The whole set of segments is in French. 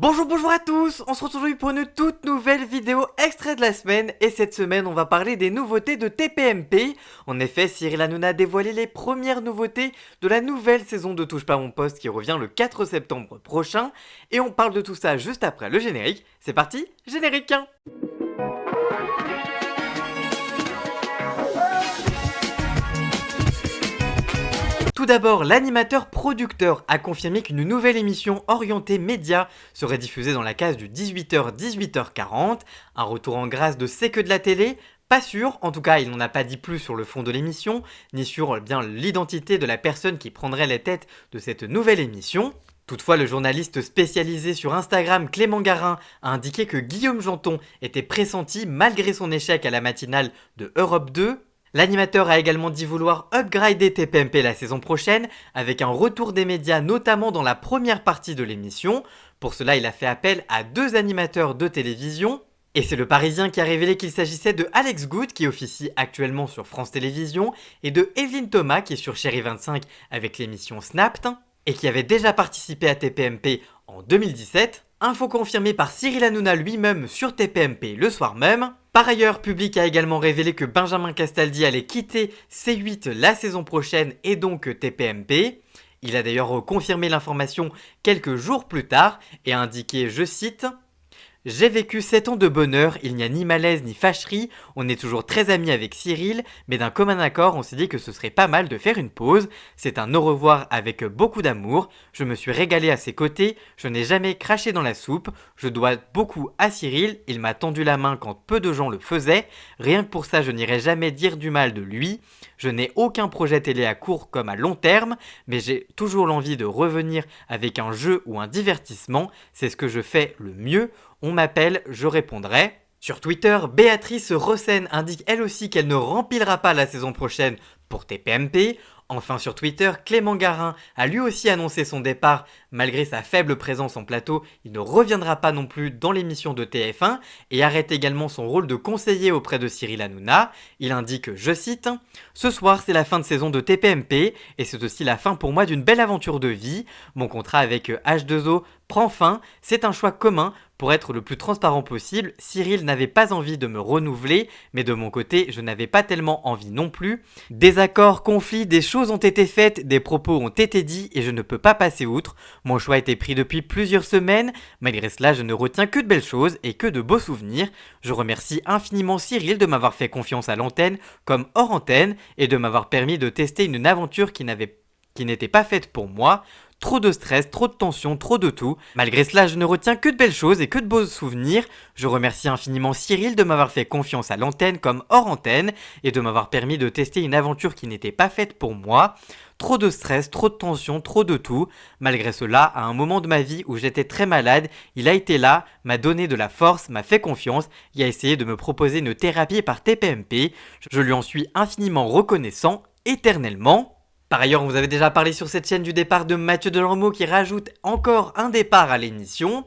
Bonjour à tous, on se retrouve aujourd'hui pour une toute nouvelle vidéo extrait de la semaine et cette semaine on va parler des nouveautés de TPMP. En effet, Cyril Hanouna a dévoilé les premières nouveautés de la nouvelle saison de Touche pas à mon poste qui revient le 4 septembre prochain et on parle de tout ça juste après le générique. C'est parti, générique 1. Tout d'abord, l'animateur producteur a confirmé qu'une nouvelle émission orientée média serait diffusée dans la case du 18h-18h40. Un retour en grâce de C'est que de la télé? Pas sûr, en tout cas il n'en a pas dit plus sur le fond de l'émission, ni sur bien l'identité de la personne qui prendrait les têtes de cette nouvelle émission. Toutefois, le journaliste spécialisé sur Instagram Clément Garin a indiqué que Guillaume Janton était pressenti malgré son échec à la matinale de Europe 2. L'animateur a également dit vouloir upgrader TPMP la saison prochaine avec un retour des médias notamment dans la première partie de l'émission. Pour cela, il a fait appel à 2 animateurs de télévision. Et c'est le Parisien qui a révélé qu'il s'agissait de Alex Good qui officie actuellement sur France Télévisions et de Evelyne Thomas qui est sur Chérie 25 avec l'émission Snapped et qui avait déjà participé à TPMP en 2017. Info confirmée par Cyril Hanouna lui-même sur TPMP le soir même. Par ailleurs, Public a également révélé que Benjamin Castaldi allait quitter C8 la saison prochaine et donc TPMP. Il a d'ailleurs confirmé l'information quelques jours plus tard et a indiqué, je cite: « J'ai vécu 7 ans de bonheur, il n'y a ni malaise ni fâcherie, on est toujours très amis avec Cyril, mais d'un commun accord on s'est dit que ce serait pas mal de faire une pause, c'est un au revoir avec beaucoup d'amour, je me suis régalé à ses côtés, je n'ai jamais craché dans la soupe, je dois beaucoup à Cyril, il m'a tendu la main quand peu de gens le faisaient, rien que pour ça je n'irai jamais dire du mal de lui, je n'ai aucun projet télé à court comme à long terme, mais j'ai toujours l'envie de revenir avec un jeu ou un divertissement, c'est ce que je fais le mieux. On m'appelle, je répondrai. » Sur Twitter, Béatrice Rossen indique elle aussi qu'elle ne remplira pas la saison prochaine pour TPMP. Enfin sur Twitter, Clément Garin a lui aussi annoncé son départ. Malgré sa faible présence en plateau, il ne reviendra pas non plus dans l'émission de TF1 et arrête également son rôle de conseiller auprès de Cyril Hanouna. Il indique, je cite: « Ce soir c'est la fin de saison de TPMP et c'est aussi la fin pour moi d'une belle aventure de vie. Mon contrat avec H2O prend fin, c'est un choix commun. Pour être le plus transparent possible, Cyril n'avait pas envie de me renouveler, mais de mon côté, je n'avais pas tellement envie non plus. Désaccords, conflits, des choses ont été faites, des propos ont été dits et je ne peux pas passer outre. Mon choix a été pris depuis plusieurs semaines. Malgré cela, je ne retiens que de belles choses et que de beaux souvenirs. Je remercie infiniment Cyril de m'avoir fait confiance à l'antenne comme hors antenne et de m'avoir permis de tester une aventure qui n'était pas faite pour moi. Trop de stress, trop de tension, trop de tout. Malgré cela, je ne retiens que de belles choses et que de beaux souvenirs. Je remercie infiniment Cyril de m'avoir fait confiance à l'antenne comme hors antenne et de m'avoir permis de tester une aventure qui n'était pas faite pour moi. Trop de stress, trop de tension, trop de tout. Malgré cela, à un moment de ma vie où j'étais très malade, il a été là, m'a donné de la force, m'a fait confiance et a essayé de me proposer une thérapie par TPMP. Je lui en suis infiniment reconnaissant, éternellement. » Par ailleurs, on vous avait déjà parlé sur cette chaîne du départ de Mathieu Delormeau qui rajoute encore un départ à l'émission.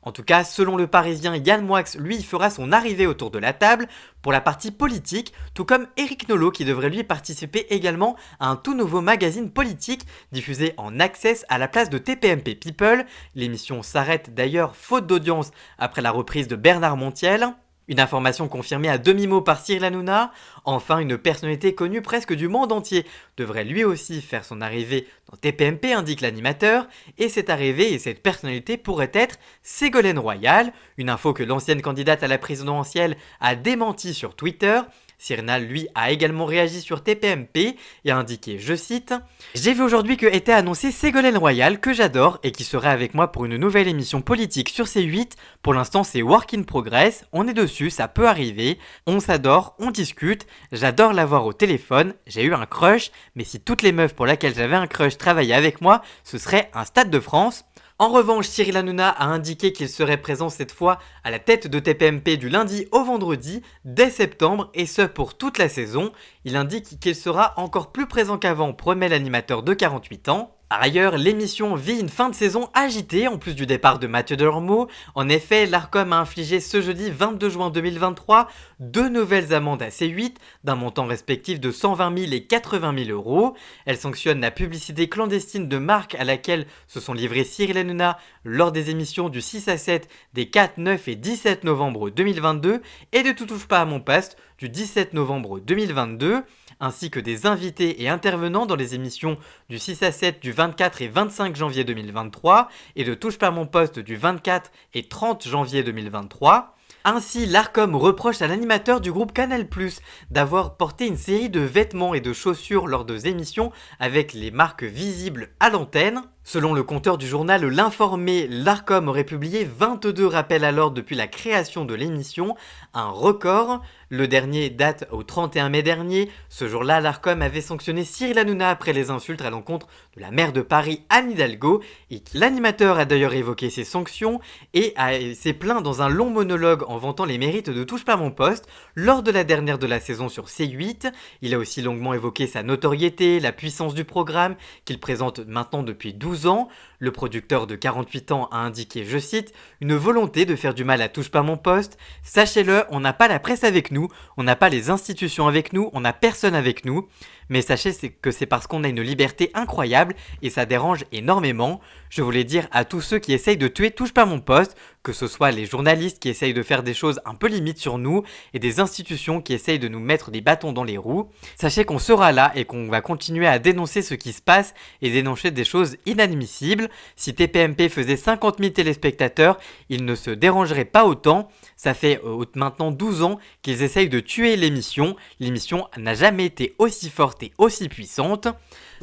En tout cas, selon le Parisien, Yann Moix, lui, fera son arrivée autour de la table pour la partie politique, tout comme Éric Nolot qui devrait lui participer également à un tout nouveau magazine politique diffusé en access à la place de TPMP People. L'émission s'arrête d'ailleurs faute d'audience après la reprise de Bernard Montiel. Une information confirmée à demi-mot par Cyril Hanouna. Enfin, une personnalité connue presque du monde entier devrait lui aussi faire son arrivée dans TPMP, indique l'animateur. Et cette arrivée et cette personnalité pourrait être Ségolène Royal, une info que l'ancienne candidate à la présidentielle a démenti sur Twitter. Cyril, lui, a également réagi sur TPMP et a indiqué, je cite: « J'ai vu aujourd'hui que était annoncée Ségolène Royal, que j'adore et qui serait avec moi pour une nouvelle émission politique sur C8. Pour l'instant, c'est work in progress, on est dessus, ça peut arriver. On s'adore, on discute, j'adore l'avoir au téléphone, j'ai eu un crush, mais si toutes les meufs pour lesquelles j'avais un crush travaillaient avec moi, ce serait un Stade de France. » En revanche, Cyril Hanouna a indiqué qu'il serait présent cette fois à la tête de TPMP du lundi au vendredi dès septembre et ce pour toute la saison. Il indique qu'il sera encore plus présent qu'avant, promet l'animateur de 48 ans. Par ailleurs, l'émission vit une fin de saison agitée en plus du départ de Mathieu Delormeau. En effet, l'Arcom a infligé ce jeudi 22 juin 2023 deux nouvelles amendes à C8 d'un montant respectif de 120 000 et 80 000 euros. Elle sanctionne la publicité clandestine de marque à laquelle se sont livrés Cyril Hanouna lors des émissions du 6 à 7 des 4, 9 et 17 novembre 2022 et de Tout touche pas à mon poste du 17 novembre 2022, ainsi que des invités et intervenants dans les émissions du 6 à 7 du 24 et 25 janvier 2023 et de Touche pas à mon poste du 24 et 30 janvier 2023. Ainsi, l'Arcom reproche à l'animateur du groupe Canal+, d'avoir porté une série de vêtements et de chaussures lors de émissions avec les marques visibles à l'antenne. Selon le compteur du journal L'Informé, l'Arcom aurait publié 22 rappels à l'ordre depuis la création de l'émission, un record. Le dernier date au 31 mai dernier. Ce jour-là, l'Arcom avait sanctionné Cyril Hanouna après les insultes à l'encontre de la maire de Paris, Anne Hidalgo, et l'animateur a d'ailleurs évoqué ces sanctions et s'est plaint dans un long monologue en vantant les mérites de Touche pas à mon poste lors de la dernière de la saison sur C8. Il a aussi longuement évoqué sa notoriété, la puissance du programme qu'il présente maintenant depuis 12 ans. Le producteur de 48 ans a indiqué, je cite, « une volonté de faire du mal à Touche pas à mon poste. Sachez-le, on n'a pas la presse avec nous, on n'a pas les institutions avec nous, on n'a personne avec nous. Mais sachez que c'est parce qu'on a une liberté incroyable et ça dérange énormément. Je voulais dire à tous ceux qui essayent de tuer Touche pas à mon poste, que ce soit les journalistes qui essayent de faire des choses un peu limites sur nous et des institutions qui essayent de nous mettre des bâtons dans les roues. Sachez qu'on sera là et qu'on va continuer à dénoncer ce qui se passe et dénoncer des choses inadmissibles. Si TPMP faisait 50 000 téléspectateurs, ils ne se dérangeraient pas autant. Ça fait maintenant 12 ans qu'ils essayent de tuer l'émission. L'émission n'a jamais été aussi forte et aussi puissante.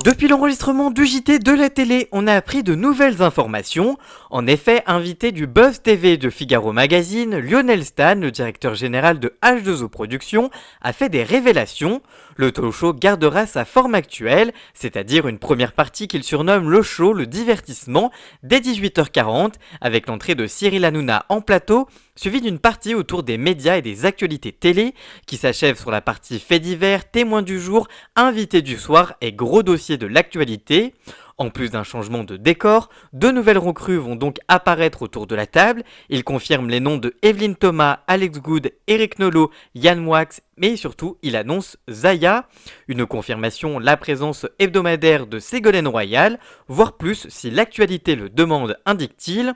Depuis l'enregistrement du JT de la télé, on a appris de nouvelles informations. En effet, invité du Buzz TV de Figaro Magazine, Lionel Stan, le directeur général de H2O Productions, a fait des révélations. Le talk show gardera sa forme actuelle, c'est-à-dire une première partie qu'il surnomme le show, le divertissement, dès 18h40, avec l'entrée de Cyril Hanouna en plateau, suivi d'une partie autour des médias et des actualités télé, qui s'achève sur la partie faits divers, témoins du jour, invités du soir et gros dossiers de l'actualité. En plus d'un changement de décor, deux nouvelles recrues vont donc apparaître autour de la table. Il confirme les noms de Evelyne Thomas, Alex Good, Eric Nolot, Yann Moix, mais surtout il annonce Zaya. Une confirmation, la présence hebdomadaire de Ségolène Royal, voire plus si l'actualité le demande, indique-t-il.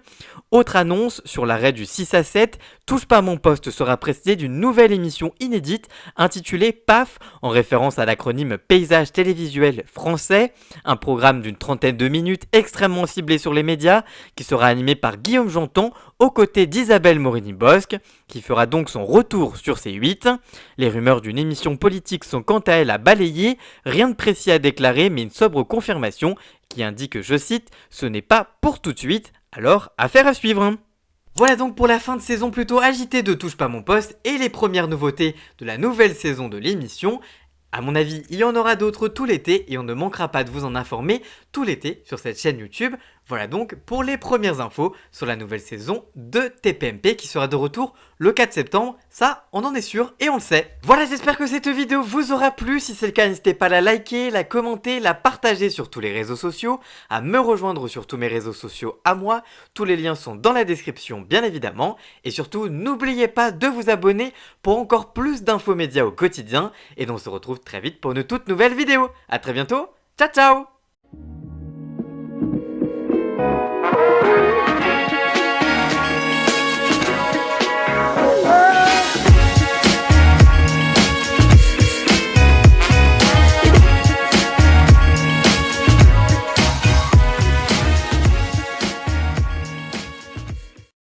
Autre annonce, sur l'arrêt du 6 à 7, Touche pas à mon poste sera précédé d'une nouvelle émission inédite intitulée PAF, en référence à l'acronyme Paysage télévisuel français, un programme d'une trentaine de minutes extrêmement ciblé sur les médias, qui sera animé par Guillaume Janton, aux côtés d'Isabelle Morini-Bosc, qui fera donc son retour sur C8. Les rumeurs d'une émission politique sont quant à elles à balayer, rien de précis à déclarer, mais une sobre confirmation qui indique, je cite, « ce n'est pas pour tout de suite, alors affaire à suivre ». Voilà donc pour la fin de saison plutôt agitée de Touche pas à mon poste et les premières nouveautés de la nouvelle saison de l'émission. À mon avis, il y en aura d'autres tout l'été et on ne manquera pas de vous en informer tout l'été sur cette chaîne YouTube. Voilà donc pour les premières infos sur la nouvelle saison de TPMP qui sera de retour le 4 septembre. Ça, on en est sûr et on le sait. Voilà, j'espère que cette vidéo vous aura plu. Si c'est le cas, n'hésitez pas à la liker, la commenter, la partager sur tous les réseaux sociaux, à me rejoindre sur tous mes réseaux sociaux à moi. Tous les liens sont dans la description, bien évidemment. Et surtout, n'oubliez pas de vous abonner pour encore plus d'infos médias au quotidien. Et on se retrouve très vite pour une toute nouvelle vidéo. À très bientôt. Ciao, ciao!